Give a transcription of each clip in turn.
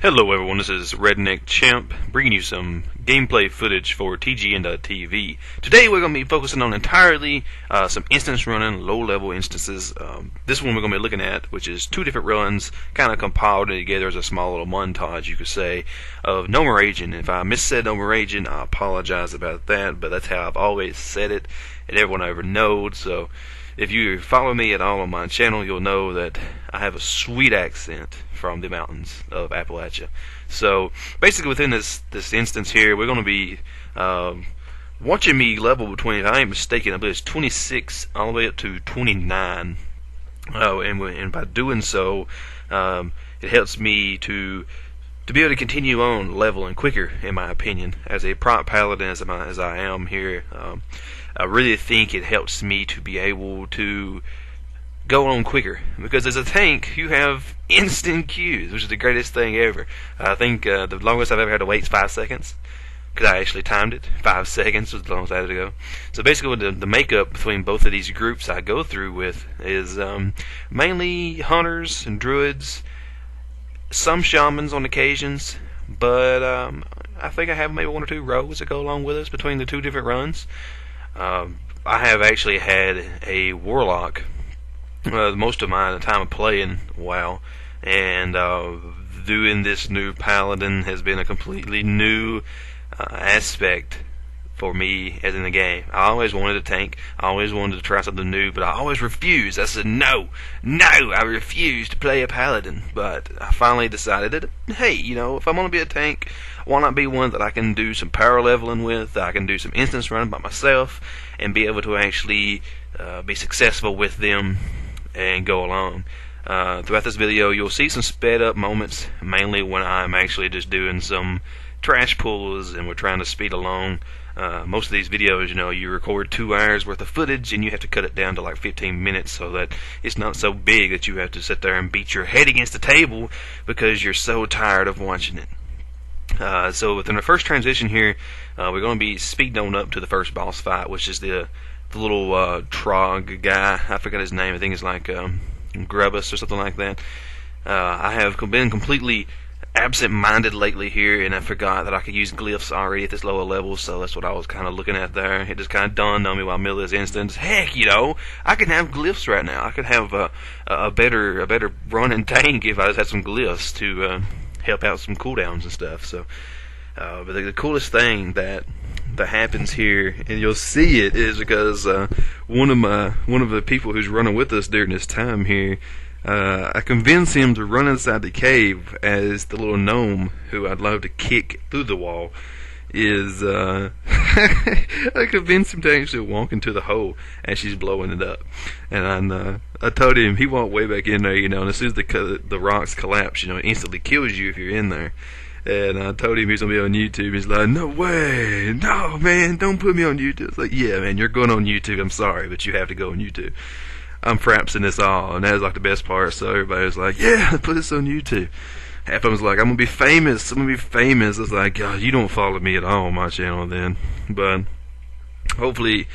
Hello everyone, this is Redneck Champ, bringing you some gameplay footage for TGN.TV. Today we're going to be focusing on entirely some instance running, low-level instances. This one we're going to be looking at, which is two different runs, kind of compiled together as a small little montage, you could say, of Gnomeregan. If I missaid Gnomeregan, I apologize about that, but that's how I've always said it, and everyone ever knows, so if you follow me at all on my channel, you'll know that I have a sweet accent from the mountains of Appalachia. So basically within this instance here, we're going to be watching me level between, if I ain't mistaken, I believe it's 26 all the way up to 29. And by doing so, it helps me to be able to continue on leveling quicker, in my opinion. As a prop paladin as I am here, I really think it helps me to be able to go on quicker, because as a tank you have instant queues, which is the greatest thing ever. I think the longest I've ever had to wait is 5 seconds, because I actually timed it. 5 seconds was the longest I had to go. So basically the makeup between both of these groups I go through with is mainly hunters and druids, some shamans on occasions, but I think I have maybe 1 or 2 rogues that go along with us between the two different runs. I have actually had a warlock most of my time of playing WoW, and doing this new paladin has been a completely new aspect for me as in the game. I always wanted a tank, I always wanted to try something new, but I always refused. I said no, I refuse to play a paladin. But I finally decided that, hey, you know, if I'm going to be a tank, why not be one that I can do some power leveling with, that I can do some instance running by myself, and be able to actually be successful with them and go along. Throughout this video you'll see some sped up moments, mainly when I'm actually just doing some trash pulls and we're trying to speed along. Most of these videos, you know, you record 2 hours worth of footage and you have to cut it down to like 15 minutes so that it's not so big that you have to sit there and beat your head against the table because you're so tired of watching it. So within the first transition here, we're going to be speeding on up to the first boss fight, which is the little Trog guy. I forgot his name. I think it's like Grubus or something like that. I have been completely absent-minded lately here, and I forgot that I could use glyphs already at this lower level, so that's what I was kind of looking at there. It just kind of dawned on me while middle of this instance, heck, you know, I can have glyphs right now. I could have a better running tank if I just had some glyphs to help out some cooldowns and stuff. So, but the coolest thing that happens here, and you'll see it, is because one of the people who's running with us during this time here, I convinced him to run inside the cave as the little gnome who I'd love to kick through the wall is I convinced him to actually walk into the hole as she's blowing it up, and I told him he walked way back in there, you know, and as soon as the rocks collapse, you know, it instantly kills you if you're in there. And I told him he was going to be on YouTube. He's like, no way, no man, don't put me on YouTube. It's like, yeah man, you're going on YouTube, I'm sorry, but you have to go on YouTube. I'm frapsing this all, and that was like the best part, so everybody was like, yeah, put this on YouTube. Half of them was like, I'm going to be famous, I was like, God, you don't follow me at all on my channel then. But hopefully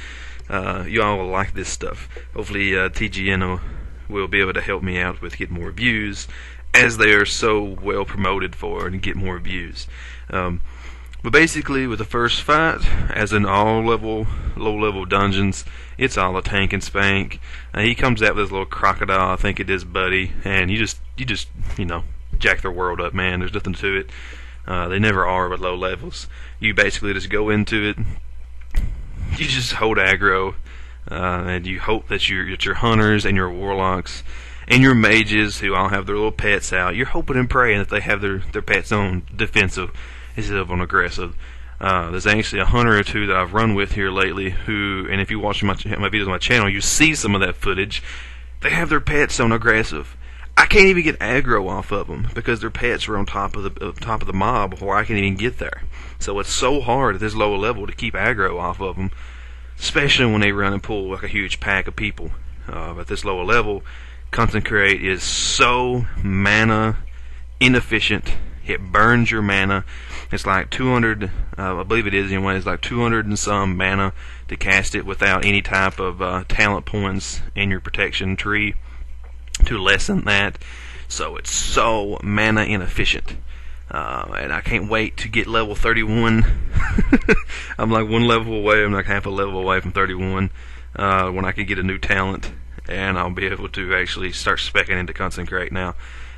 you all will like this stuff. Hopefully TGN will be able to help me out with getting more views, as they are so well promoted for, and get more views. But basically with the first fight, as in all low level dungeons, it's all a tank and spank. He comes out with his little crocodile, I think it is Buddy, and you just you know, jack their world up, man. There's nothing to it. They never are with low levels. You basically just go into it, you just hold aggro, and you hope that your hunters and your warlocks and your mages, who all have their little pets out, you're hoping and praying that they have their pets on defensive instead of on aggressive. There's actually a hunter or two that I've run with here lately who, and if you watch my videos on my channel, you see some of that footage. They have their pets on aggressive. I can't even get aggro off of them because their pets are on top of the mob before I can even get there. So it's so hard at this lower level to keep aggro off of them, especially when they run and pull like a huge pack of people. At this lower level, Concentrate is so mana inefficient. It burns your mana. It's like 200, I believe it is anyway, it's like 200 and some mana to cast it without any type of talent points in your protection tree to lessen that. So it's so mana inefficient. and I can't wait to get level 31. I'm like one level away. I'm like half a level away from 31 when I can get a new talent, and I'll be able to actually start speccing into Consecrate now.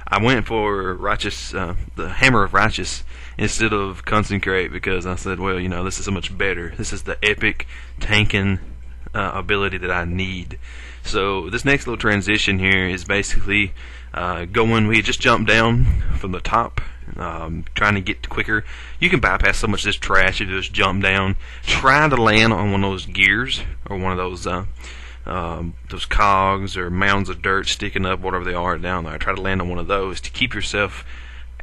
I went for Righteous, the Hammer of Righteous, instead of Consecrate because I said, well, you know, this is so much better. This is the epic tanking ability that I need. So this next little transition here is basically we just jumped down from the top, trying to get quicker. You can bypass so much of this trash if you just jump down. Try to land on one of those gears or one of those cogs or mounds of dirt sticking up, whatever they are down there. Try to land on one of those to keep yourself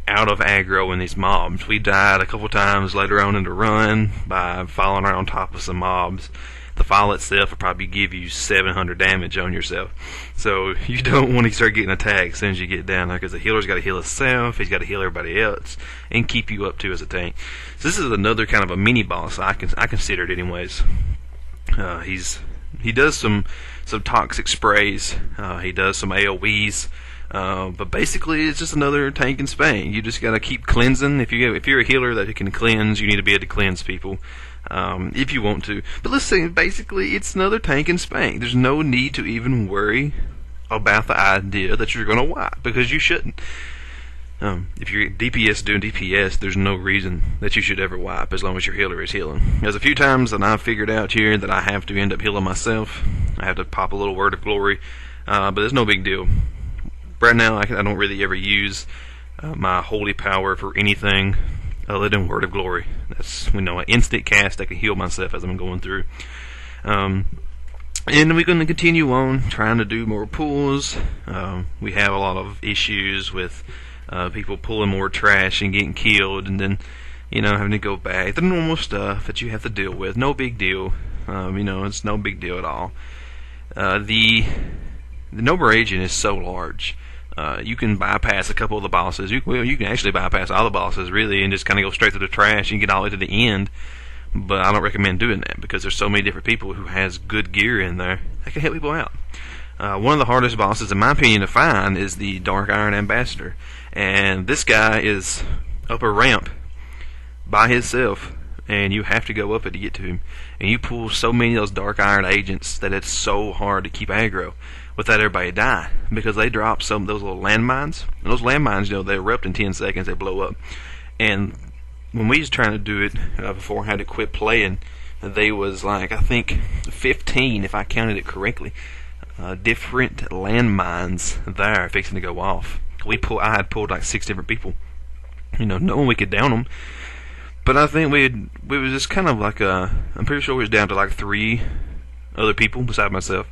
out of aggro in these mobs. We died a couple times later on in the run by falling right on top of some mobs. The fall itself will probably give you 700 damage on yourself. So you don't want to start getting attacked as soon as you get down there, because the healer's got to heal himself, he's got to heal everybody else, and keep you up too as a tank. So this is another kind of a mini boss, I consider it anyways. He does some toxic sprays, he does some AoEs, but basically it's just another tank and spank. You just gotta keep cleansing. If you're a healer that can cleanse, you need to be able to cleanse people, if you want to. But let's say basically it's another tank and spank. There's no need to even worry about the idea that you're gonna wipe, because you shouldn't. If you're DPS doing DPS, there's no reason that you should ever wipe as long as your healer is healing. There's a few times that I've figured out here that I have to end up healing myself. I have to pop a little word of glory, but it's no big deal. Right now, I don't really ever use my holy power for anything other than word of glory. That's, an instant cast. I can heal myself as I'm going through. And we're going to continue on trying to do more pulls. We have a lot of issues with people pulling more trash and getting killed, and then having to go back. The normal stuff that you have to deal with. No big deal. It's no big deal at all. The Gnomeregan is so large. You can bypass a couple of the bosses. You can actually bypass all the bosses, really, and just kind of go straight to the trash and get all the way to the end. But I don't recommend doing that, because there's so many different people who has good gear in there that can help people out. One of the hardest bosses, in my opinion, to find is the Dark Iron Ambassador. And this guy is up a ramp by himself, and you have to go up it to get to him. And you pull so many of those Dark Iron agents that it's so hard to keep aggro without everybody die, because they drop some of those little landmines. And those landmines, they erupt in 10 seconds, they blow up. And when we was trying to do it before I had to quit playing, they was like, I think 15, if I counted it correctly, different landmines there fixing to go off. I had pulled like 6 different people, knowing we could down them. But I think we was just kind of like I'm pretty sure we was down to like 3 other people beside myself.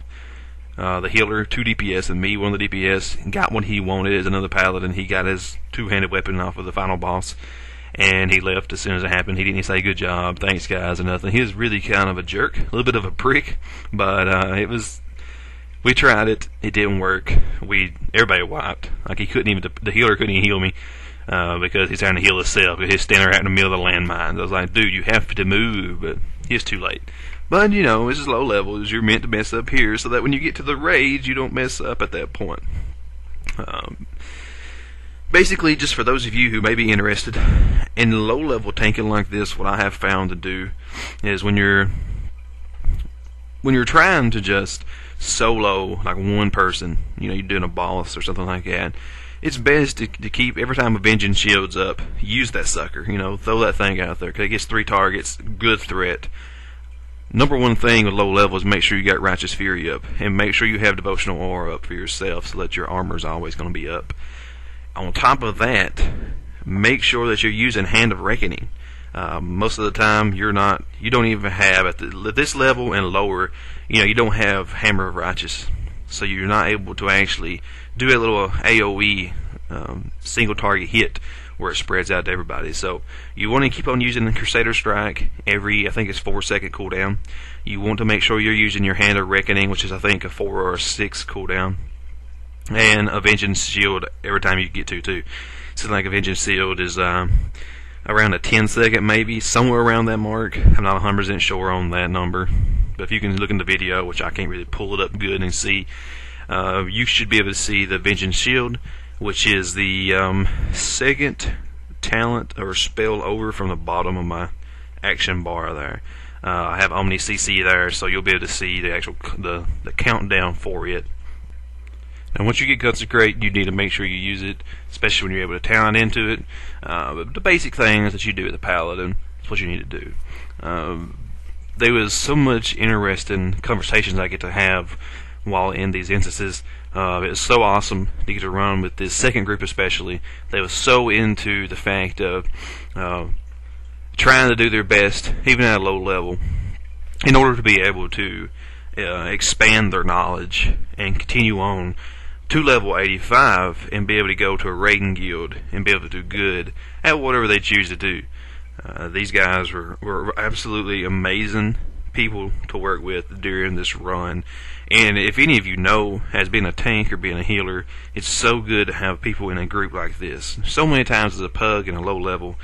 The healer, 2 DPS, and me, 1 of the DPS, got what he wanted as another paladin. He got his 2-handed weapon off of the final boss, and he left as soon as it happened. He didn't say good job, thanks guys, or nothing. He was really kind of a jerk, a little bit of a prick, but we tried it. It didn't work. Everybody wiped. Like the healer couldn't even heal me because he's trying to heal himself. He's standing right in the middle of the landmines. I was like, dude, you have to move, but it's too late. But this is low levels. You're meant to mess up here, so that when you get to the raids, you don't mess up at that point. Basically, just for those of you who may be interested in low level tanking like this, what I have found to do is when you're trying to just solo like one person, you're doing a boss or something like that, it's best to keep, every time Avenging Shield's up, use that sucker, throw that thing out there, because it gets 3 targets, good threat. Number one thing with low level is make sure you got Righteous Fury up, and make sure you have Devotional Aura up for yourself, so that your armor is always going to be up. On top of that, make sure that you're using Hand of Reckoning. Most of the time, you don't even have, at this level and lower, you don't have Hammer of Righteous, so you're not able to actually do a little AoE single target hit where it spreads out to everybody. So you want to keep on using the Crusader Strike every, I think it's 4-second cooldown. You want to make sure you're using your Hand of Reckoning, which is I think a 4 or a 6 cooldown, and Avenging Shield every time you get to too. So like Avenging Shield is around a 10-second maybe, somewhere around that mark. I'm not 100% sure on that number, but if you can look in the video, which I can't really pull it up good and see, you should be able to see the Avenging Shield, which is the second talent or spell over from the bottom of my action bar there. I have Omni CC there, so you'll be able to see the actual the countdown for it. And once you get Consecrate, you need to make sure you use it, especially when you're able to talent into it. But the basic things that you do with the Paladin is what you need to do. There was so much interesting conversations I get to have while in these instances. It was so awesome to get to run with this second group, especially. They were so into the fact of trying to do their best, even at a low level, in order to be able to expand their knowledge and continue on to level 85 and be able to go to a raiding guild and be able to do good at whatever they choose to do. These guys were absolutely amazing people to work with during this run. And if any of you know, as being a tank or being a healer, it's so good to have people in a group like this. So many times as a pug in a low level,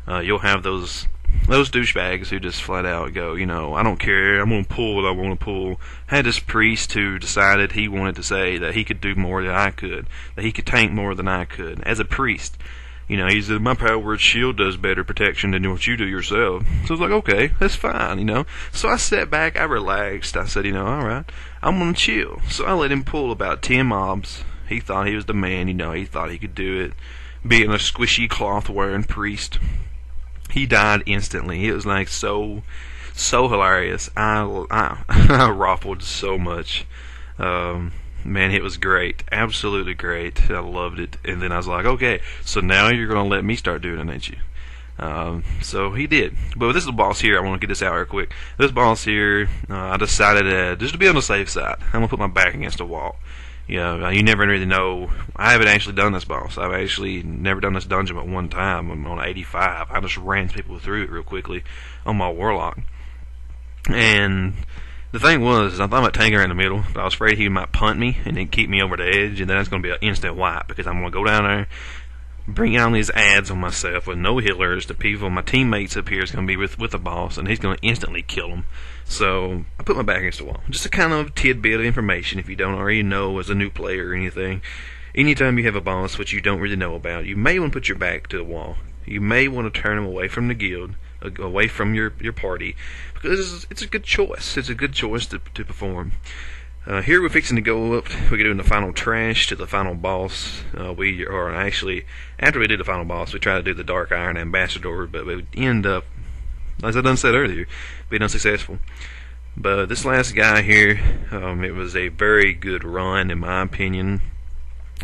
you'll have those douchebags who just flat out go, I don't care, I'm going to pull what I want to pull. I had this priest who decided he wanted to say that he could do more than I could, that he could tank more than I could. As a priest, he said, my power word shield does better protection than what you do yourself. So I was like, okay, that's fine, So I sat back, I relaxed, I said, alright, I'm going to chill. So I let him pull about 10 mobs. He thought he was the man, he thought he could do it. Being a squishy cloth-wearing priest. He died instantly. It was like so hilarious. I raffled so much. Man, it was great. Absolutely great. I loved it. And then I was like, okay, so now you're going to let me start doing it, ain't you? So he did. But with this little boss here, I want to get this out real quick. This boss here, I decided just to be on the safe side, I'm going to put my back against a wall. You never really know. I haven't actually done this boss. I've actually never done this dungeon but one time. I'm on 85. I just ran people through it real quickly on my Warlock. And the thing was, I thought about tanking her in the middle, but I was afraid he might punt me and then keep me over the edge, and then it's going to be an instant wipe, because I'm going to go down there, bring on these ads on myself with no healers. The people, my teammates up here is going to be with the boss, and he's going to instantly kill them. So I put my back against the wall. Just a kind of tidbit of information if you don't already know as a new player or anything. Anytime you have a boss which you don't really know about, you may want to put your back to the wall. You may want to turn them away from the guild, away from your party, because it's a good choice. It's a good choice to perform. Here we're fixing to go up. We're doing the final trash to the final boss. We are actually, after we did the final boss, we tried to do the Dark Iron Ambassador, but we end up, as I done said earlier, being unsuccessful. But this last guy here, it was a very good run in my opinion.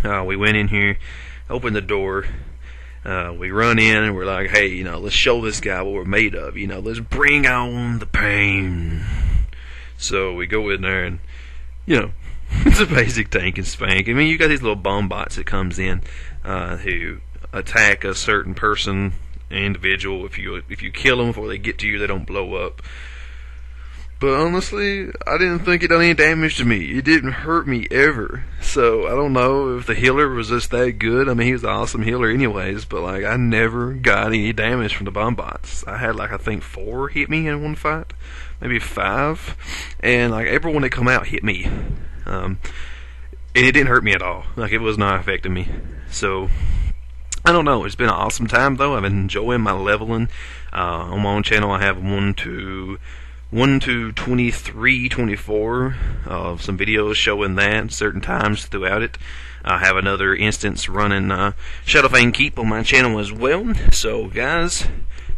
We went in here, opened the door, we run in and we're like, hey, let's show this guy what we're made of, let's bring on the pain. So we go in there and, it's a basic tank and spank. I mean, you got these little bomb bots that comes in, who attack a certain person, individual. If you kill them before they get to you, they don't blow up. But honestly, I didn't think it done any damage to me. It didn't hurt me ever. So I don't know if the healer was just that good. I mean, he was an awesome healer anyways, but I never got any damage from the bomb bots. I had I think 4 hit me in one fight, maybe 5, and everyone that come out hit me. And it didn't hurt me at all. It was not affecting me. So I don't know. It's been an awesome time though. I've been enjoying my leveling. On my own channel, I have 1 to 23, 24 of some videos showing that certain times throughout it. I have another instance running Shadowfang Keep on my channel as well. So guys,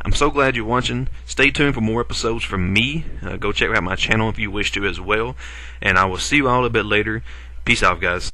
I'm so glad you're watching. Stay tuned for more episodes from me. Go check out my channel if you wish to as well. And I will see you all a bit later. Peace out, guys.